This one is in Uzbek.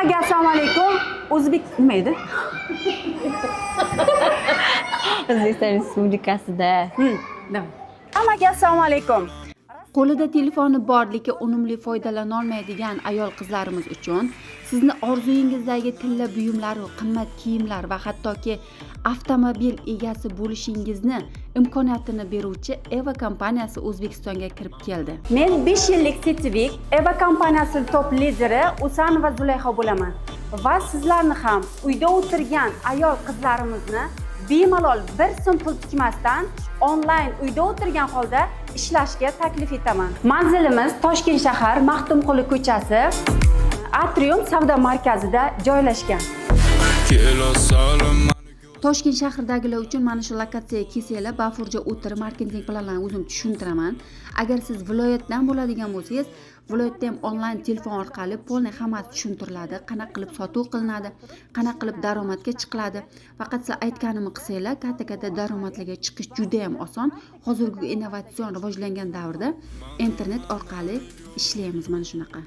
Hammaga assalomu alaykum. O'zbek nima edi? O'zbekiston Respublikasida. Hammaga assalomu alaykum. Qo'lida telefoni bor, lekin unumli foydalana olmaydigan ayol qizlarimiz uchun sizni orzuyingizdagi tilla buyumlar, qimmat kiyimlar va hattoki avtomobil egasi bo'lishingizni imkoniyatini beruvchi Eva kompaniyasi O'zbekistonga kirib keldi. Men 5 yillik Citivik Eva kompaniyasi top lideri Usanova Zulayho bo'laman. Va sizlarni ham uyda o'tirgan ayol qizlarimizni bemalol 1 so'm pul tikmasdan onlayn uyda o'tirgan holda ishlashga taklif etaman. Manzilimiz Toshkent shahar Maxtumquli ko'chasi, Atrium savdo markazida joylashgan. Toshkent shahridagilar uchun mana shu lokatsiyaga kelsanglar, Bafurja o'tir marketing planlarini o'zim tushuntiraman. Agar siz viloyatdan bo'ladigan bo'lsangiz, viloyatda ham onlayn telefon orqali polni hammasi tushuntiriladi. Qanaqa qilib sotuv qilinadi, qanaqa qilib daromadga chiqiladi. Faqat siz aytganimni qilsanglar, katta daromadlarga chiqish juda ham oson. Hozirgi innovatsion rivojlangan davrda internet orqali ishlaymiz mana shunaqa.